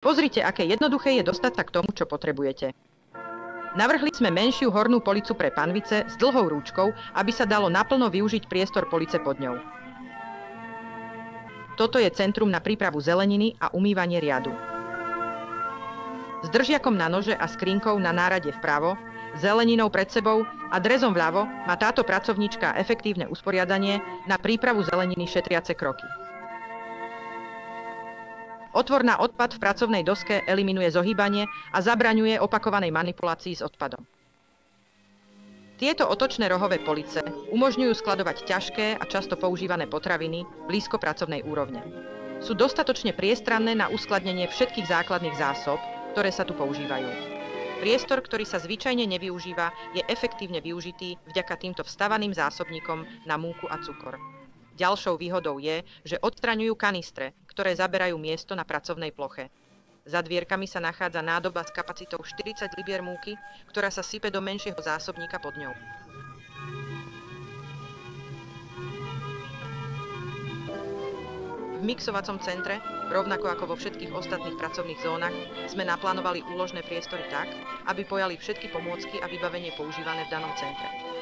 Pozrite, aké jednoduché je dostať sa k tomu, čo potrebujete. Navrhli sme menšiu hornú policu pre panvice s dlhou rúčkou, aby sa dalo naplno využiť priestor police pod ňou. Toto je centrum na prípravu zeleniny a umývanie riadu. S držiakom na nože a skrinkou na nárade vpravo, zeleninou pred sebou a drezom vľavo má táto pracovníčka efektívne usporiadanie na prípravu zeleniny šetriace kroky. Otvor na odpad v pracovnej doske eliminuje zohýbanie a zabraňuje opakovanej manipulácii s odpadom. Tieto otočné rohové police umožňujú skladovať ťažké a často používané potraviny blízko pracovnej úrovne. Sú dostatočne priestranné na uskladnenie všetkých základných zásob, ktoré sa tu používajú. Priestor, ktorý sa zvyčajne nevyužíva, je efektívne využitý vďaka týmto vstavaným zásobníkom na múku a cukor. Ďalšou výhodou je, že odstraňujú kanistre, ktoré zaberajú miesto na pracovnej ploche. Za dvierkami sa nachádza nádoba s kapacitou 40 libier múky, ktorá sa sype do menšieho zásobníka pod ňou. V mixovacom centre, rovnako ako vo všetkých ostatných pracovných zónach, sme naplánovali úložné priestory tak, aby pojali všetky pomôcky a vybavenie používané v danom centre.